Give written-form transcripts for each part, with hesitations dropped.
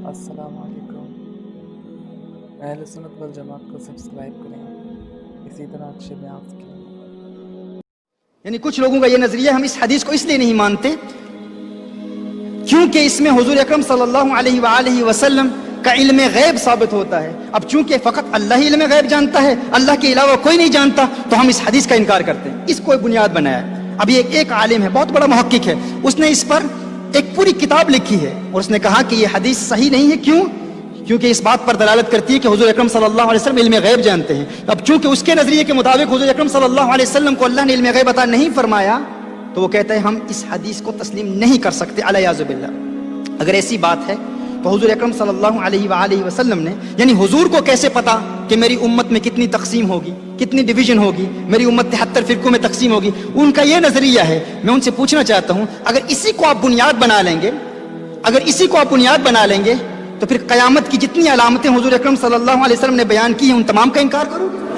السلام علیکم. اہل سنت والجماعت کو سبسکرائب کریں, اسی طرح اچھے بیان کے لیے. یعنی کچھ لوگوں کا یہ نظریہ ہم اس حدیث کو اس لیے نہیں مانتے کیونکہ اس میں حضور اکرم صلی اللہ علیہ وآلہ وسلم کا علم غیب ثابت ہوتا ہے. اب چونکہ فقط اللہ ہی علم غیب جانتا ہے, اللہ کے علاوہ کوئی نہیں جانتا, تو ہم اس حدیث کا انکار کرتے ہیں. اس کو بنیاد بنایا ہے. ابھی ایک عالم ہے, بہت بڑا محقق ہے, اس نے اس پر ایک پوری کتاب لکھی ہے اور اس نے کہا کہ یہ حدیث صحیح نہیں ہے. کیونکہ اس بات پر دلالت کرتی ہے کہ حضور اکرم صلی اللہ علیہ وسلم علم غیب جانتے ہیں. اب چونکہ اس کے نظریے کے مطابق حضور اکرم صلی اللہ علیہ وسلم کو اللہ نے علم غیب عطا نہیں فرمایا, تو وہ کہتا ہے ہم اس حدیث کو تسلیم نہیں کر سکتے علیہ باللہ. اگر ایسی بات ہے تو حضور اکرم صلی اللہ علیہ وآلہ وسلم نے, یعنی حضور کو کیسے پتا کہ میری امت میں کتنی تقسیم ہوگی, کتنی ڈویژن ہوگی, میری امت 73 فرقوں میں تقسیم ہوگی. ان کا یہ نظریہ ہے. میں ان سے پوچھنا چاہتا ہوں, اگر اسی کو آپ بنیاد بنا لیں گے تو پھر قیامت کی جتنی علامتیں حضور اکرم صلی اللہ علیہ وسلم نے بیان کی ہیں ان تمام کا انکار کرو گے؟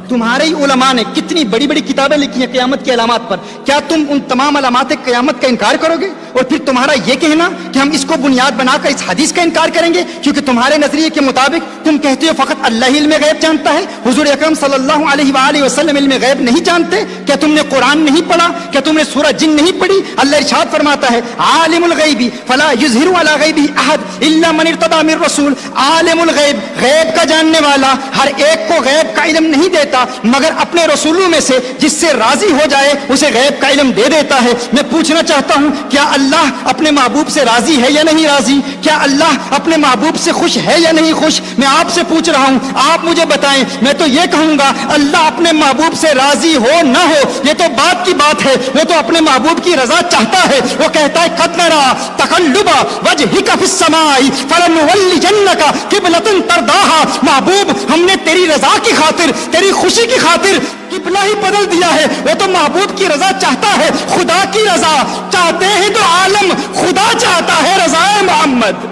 تمہارے ہی علماء نے کتنی بڑی بڑی کتابیں لکھی ہیں قیامت کی علامات پر, کیا تم ان تمام علامات قیامت کا انکار کرو گے؟ اور پھر تمہارا یہ کہنا کہ ہم اس کو بنیاد بنا کر اس حدیث کا انکار کریں گے کیونکہ تمہارے نظریے کے مطابق تم کہتے ہو فقط اللہ ہی علم غیب جانتا ہے, حضور اکرم صلی اللہ علیہ وآلہ وسلم علم غیب نہیں جانتے. کیا تم نے قرآن نہیں پڑھا؟ کیا تم نے سورہ جن نہیں پڑھی؟ اللہ ارشاد فرماتا ہے عالم الغیب فلا یظہر علی غیبہ احد الا من ارتضی من رسول. عالم الغیب, غیب کا جاننے والا ہر ایک کو غیب کا علم نہیں دیتا مگر اپنے رسولوں میں سے جس سے راضی ہو جائے اسے غیب کا علم دے دیتا ہے. میں پوچھنا چاہتا ہوں, کیا اللہ اپنے محبوب سے راضی ہے یا نہیں راضی؟ کیا اللہ اپنے محبوب سے خوش ہے یا نہیں خوش؟ میں آپ سے پوچھ رہا ہوں, آپ مجھے بتائیں. میں تو یہ کہوں گا اللہ اپنے محبوب سے راضی ہو نہ ہو یہ تو بات کی بات ہے, وہ تو اپنے محبوب کی رضا چاہتا ہے. وہ کہتا ہے قد نرى تقلب وجهك في السماء فلنولينك قبلة ترضاها. محبوب ہم نے تیری رضا کی خاطر, تیری خوشی کی خاطر قبلہ ہی بدل دیا ہے. وہ تو محبوب کی رضا چاہتا ہے, خدا کی رضا چاہتے ہیں تو عالم خدا چاہتا ہے رضا محمد.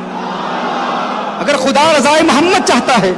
اگر خدا رضا محمد چاہتا ہے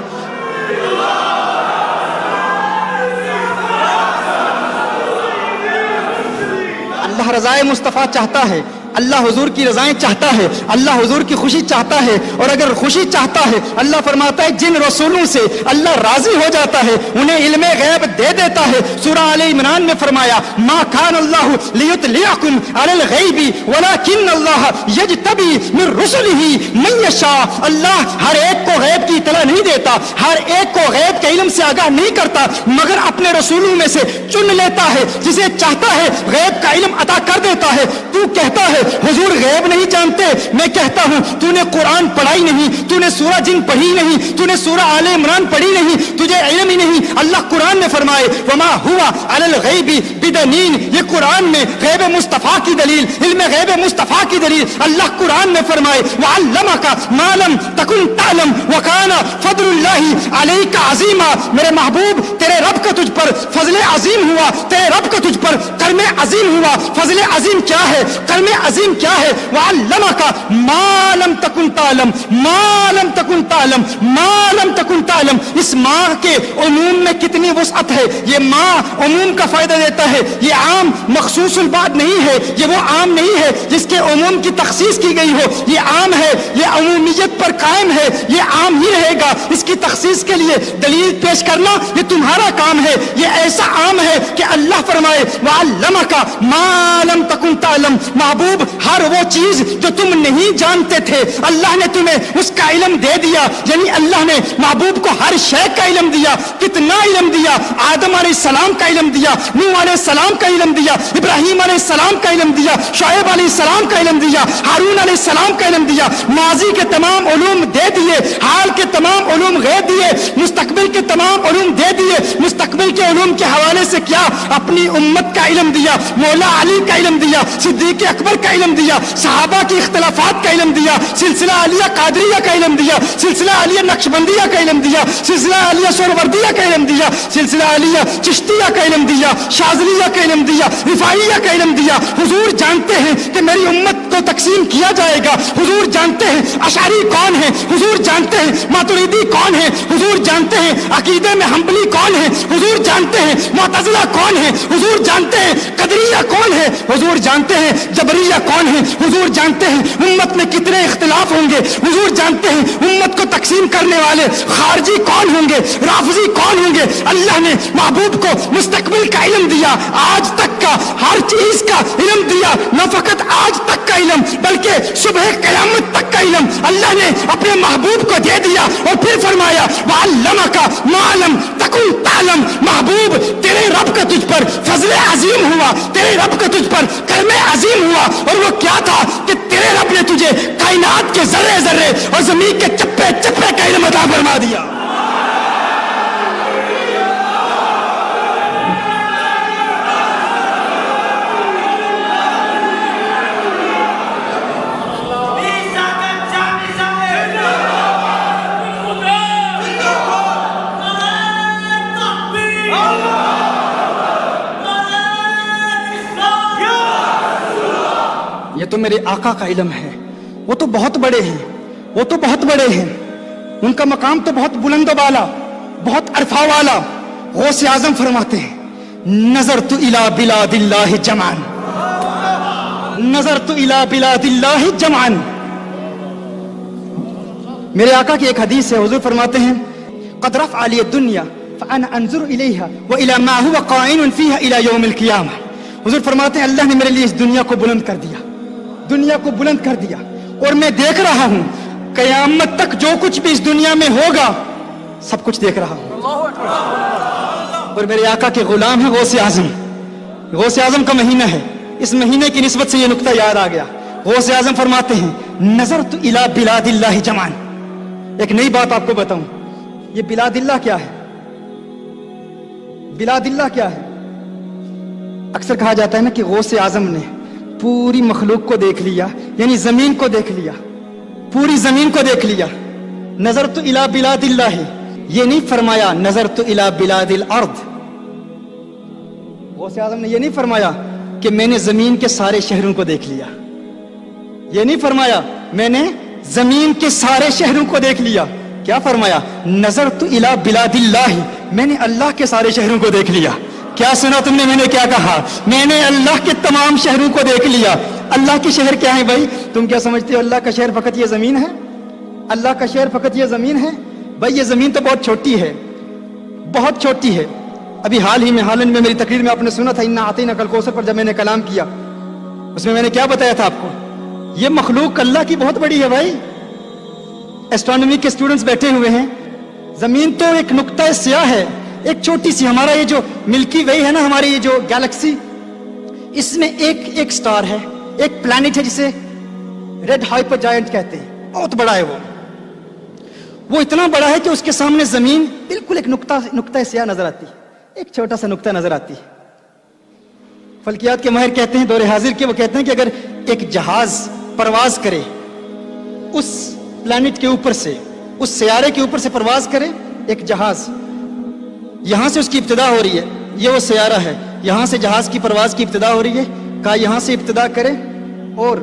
اللہ رضا مصطفیٰ چاہتا ہے, اللہ حضور کی رضائیں چاہتا ہے, اللہ حضور کی خوشی چاہتا ہے. اور اگر خوشی چاہتا ہے اللہ فرماتا ہے جن رسولوں سے اللہ راضی ہو جاتا ہے انہیں علم غیب دے دیتا ہے. سورہ آل عمران میں فرمایا ما کان اللہ لیطلعکم علی الغیب ولکن اللہ یجتبی من رسلہ من یشاء. اللہ ہر ایک کو غیب کی اطلاع نہیں دیتا, ہر ایک کو غیب کے علم سے آگاہ نہیں کرتا مگر اپنے رسولوں میں سے چن لیتا ہے, جسے چاہتا ہے غیب کا علم عطا کر دیتا ہے. تو کہتا ہے حضور غیب نہیں جانتے, میں کہتا ہوں تو نے قرآن پڑھائی نہیں, تو نے سورہ جن پڑھی نہیں, تو نے سورہ آل عمران پڑھی نہیں, تجھے علم ہی نہیں. اللہ قرآن میں فرمائے وما ہوا علی الغیب بدنین, یہ قرآن میں غیب مصطفیٰ کی دلیل, علم غیب مصطفیٰ کی دلیل. اللہ قرآن میں فرمائے وعلمک ما لم تکن تعلم وکان فضل اللہ علیک عظیما. میرے محبوب تیرے رب کا تجھ پر فضل عظیم ہوا, تیرے رب کا تجھ پر کرم عظیم ہوا. فضل عظیم کیا ہے, کرم عظیم کیا ہے؟ وعلمک ما لم تکن تعلم, ما لم تکن تعلم, ما لم تکن تعلم. اس ماں کے عموم میں کتنی وسعت ہے. یہ ماں عموم کا فائدہ دیتا ہے, یہ عام مخصوص البعض نہیں ہے, یہ وہ عام نہیں ہے جس کے عموم کی تخصیص کی گئی ہو. یہ عام ہے, یہ عمومیت پر قائم ہے, یہ عام ہی رہے گا. اس کی تخصیص کے لیے دلیل پیش کرنا یہ تمہارا کام ہے. یہ ایسا عام ہے کہ اللہ فرمائے وعلمک ما لم تکن تعلم. محبوب ہر وہ چیز جو تم نہیں جانتے تھے اللہ نے تمہیں اس کا علم دے دیا. یعنی اللہ نے محبوب کو ہر شے کا علم دیا. کتنا علم دیا؟ آدم علیہ السلام کا علم دیا, نوح علیہ السلام کا علم دیا, ابراہیم علیہ السلام کا علم دیا, شعیب علیہ السلام کا علم دیا, ہارون علیہ السلام کا علم دیا. ماضی کے تمام علوم دے دیے, حال کے تمام علوم غیب دیے, مستقبل کے تمام علوم دے دیے. مستقبل کے علوم کے حوالے سے کیا اپنی امت کا علم دیا, مولا علی کا علم دیا, صدیق اکبر کا علم دیا, صحابہ کی اختلافات کا علم دیا, سلسلہ عالیہ قادریہ کا علم دیا, سلسلہ عالیہ نقشبندیہ کا علم دیا, سلسلہ عالیہ سہروردیہ کا علم دیا, سلسلہ عالیہ چشتیہ کا علم دیا, شاذلیہ کا علم دیا, رفاعیہ کا علم دیا. حضور جانتے ہیں کہ میری امت کو تقسیم کیا جائے گا. حضور جانتے ہیں اشعری کون ہے, حضور جانتے ہیں ماتریدی کون ہے, حضور جانتے ہیں عقیدے میں حنبلی کون ہے, حضور جانتے ہیں معتزلہ کون ہے, حضور جانتے ہیں قدریہ کون ہے, حضور جانتے ہیں جبریہ انبیاء کون ہیں حضور جانتے ہیں، امت میں کتنے اختلاف ہوں گے حضور جانتے ہیں، امت کو تقسیم کرنے والے خارجی کون ہوں گے، رافضی کون ہوں گے۔ اللہ نے محبوب کو مستقبل کا علم دیا، آج تک کا ہر چیز کا علم دیا، نہ فقط آج تک کا علم بلکہ صبح قیامت تک کا علم اللہ نے اپنے محبوب کو دے دیا، اور پھر فرمایا وَعَلَّمَكَ مَا لَمْ تَكُنْ تَعْلَمْ۔ محبوب تیرے رب کا تجھ پر فضل عظیم ہوا، تیرے رب کا تجھ پر کرم عظیم ہوا، اور وہ کیا تھا کہ تیرے رب نے تجھے کائنات کے ذرے ذرے اور زمین کے چپے چپے کا علم عطا فرما دیا۔ یہ تو میرے آقا کا علم ہے، وہ تو بہت بڑے ہیں، وہ تو بہت بڑے ہیں، ان کا مقام تو بہت بلند و بالا، بہت عرفہ والا۔ غوث اعظم فرماتے ہیں نظرت الی بلاد اللہ جمعاً، نظرت الی بلاد اللہ جمعاً۔ میرے آقا کی ایک حدیث ہے، حضور فرماتے ہیں قد رفع لی الدنیا فانا انظر الیہا والی ما هو قائم فیہا الی یوم القیامہ۔ حضور فرماتے ہیں اللہ نے میرے لیے اس دنیا کو بلند کر دیا، دنیا کو بلند کر دیا، اور میں دیکھ رہا ہوں قیامت تک جو کچھ بھی اس دنیا میں ہوگا سب کچھ دیکھ رہا ہوں۔ اور میرے آقا کے غلام ہیں غوث اعظم، غوث اعظم کا مہینہ ہے، اس مہینے کی نسبت سے یہ نقطہ یاد آ گیا۔ غوث اعظم فرماتے ہیں نظرت الی بلاد اللہ جمعاً۔ ایک نئی بات آپ کو بتاؤں، یہ بلاد اللہ کیا ہے؟ بلاد اللہ کیا ہے؟ اکثر کہا جاتا ہے نا کہ غوث اعظم نے پوری مخلوق کو دیکھ لیا، یعنی زمین کو دیکھ لیا، پوری زمین کو دیکھ لیا۔ نظرت الی بلاد اللہ، یہ نہیں فرمایا نظرت الی بلاد الارض۔ غوث اعظم نے یہ نہیں فرمایا کہ میں نے زمین کے سارے شہروں کو دیکھ لیا، یہ نہیں فرمایا میں نے زمین کے سارے شہروں کو دیکھ لیا۔ کیا فرمایا؟ نظرت الی بلاد اللہ، میں نے اللہ کے سارے شہروں کو دیکھ لیا۔ کیا سنا تم نے میں نے کیا کہا؟ میں نے اللہ کے تمام شہروں کو دیکھ لیا۔ اللہ کے شہر کیا ہیں بھائی؟ تم کیا سمجھتے ہو اللہ کا شہر فقط یہ زمین ہے؟ اللہ کا شہر فقط یہ زمین ہے؟ بھائی یہ زمین تو بہت چھوٹی ہے، بہت چھوٹی ہے۔ ابھی حال ہی میں ہالینڈ میں میری تقریر میں آپ نے سنا تھا انا اعطیناک الکوثر پر جب میں نے کلام کیا، اس میں میں نے کیا بتایا تھا آپ کو؟ یہ مخلوق اللہ کی بہت بڑی ہے بھائی۔ ایسٹرونومی کے اسٹوڈنٹس بیٹھے ہوئے ہیں، زمین تو ایک نقطہ سیاہ ہے، ایک چھوٹی سی، ہمارا یہ جو ملکی وے ہے نا، ہماری یہ جو گیلیکسی، اس میں ایک سٹار ہے، ایک پلانٹ ہے جسے ریڈ ہائپر جائنٹ کہتے ہیں، بہت بڑا ہے وہ اتنا بڑا ہے کہ اس کے سامنے زمین بالکل ایک نقطہ سیاہ نظر آتی ہے، ایک چھوٹا سا نقطہ نظر آتی ہے۔ فلکیات کے ماہر کہتے ہیں دور حاضر کے، وہ کہتے ہیں کہ اگر ایک جہاز پرواز کرے اس پلانٹ کے اوپر سے، اس سیارے کے اوپر سے پرواز کرے ایک جہاز، یہاں سے اس کی ابتدا ہو رہی ہے، یہ وہ سیارہ ہے، یہاں سے جہاز کی پرواز کی ابتدا ہو رہی ہے، کہا یہاں سے ابتدا کرے اور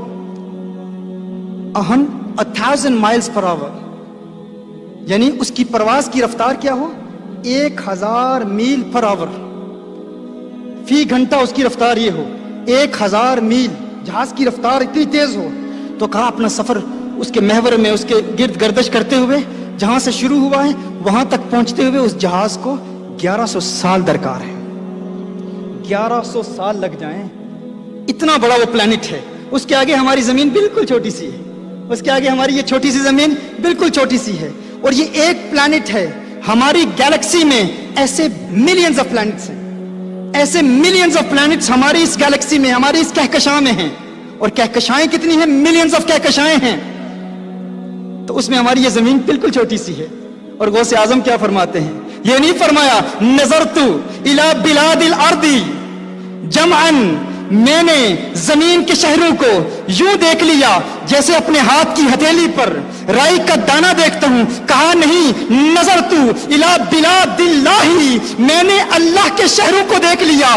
1000 miles per hour، یعنی اس کی پرواز کی رفتار کیا ہو؟ 1000 میل پر آور، فی گھنٹہ اس کی رفتار یہ ہو 1000 میل، جہاز کی رفتار اتنی تیز ہو۔ تو کہا اپنا سفر اس کے محور میں اس کے گرد گردش کرتے ہوئے جہاں سے شروع ہوا ہے وہاں تک پہنچتے ہوئے اس جہاز کو 1100 سال درکار ہے، 1100 سال لگ جائیں، اتنا بڑا وہ پلانٹ ہے۔ اس کے آگے ہماری زمین بالکل چھوٹی سی ہے، اس کے آگے ہماری یہ چھوٹی سی زمین بالکل چھوٹی سی ہے، اور یہ ایک پلانٹ ہے۔ ہماری گیلیکسی میں ایسے ملینز آف پلانٹس ہیں، ایسے ملینز آف پلانٹس ہماری اس گیلیکسی میں، ہماری اس کہکشاں میں ہیں، اور کہکشائیں کتنی ہیں؟ ملینز آف کہکشائیں ہیں۔ تو اس میں ہماری یہ زمین بالکل چھوٹی سی ہے۔ اور غوث اعظم کیا فرماتے ہیں؟ یہ نہیں فرمایا نظرت الی بلاد الارض جمعاً، میں نے زمین کے شہروں کو یوں دیکھ لیا جیسے اپنے ہاتھ کی ہتھیلی پر رائی کا دانہ دیکھتا ہوں۔ کہا نہیں، نظرت الی بلاد اللہ، میں نے اللہ کے شہروں کو دیکھ لیا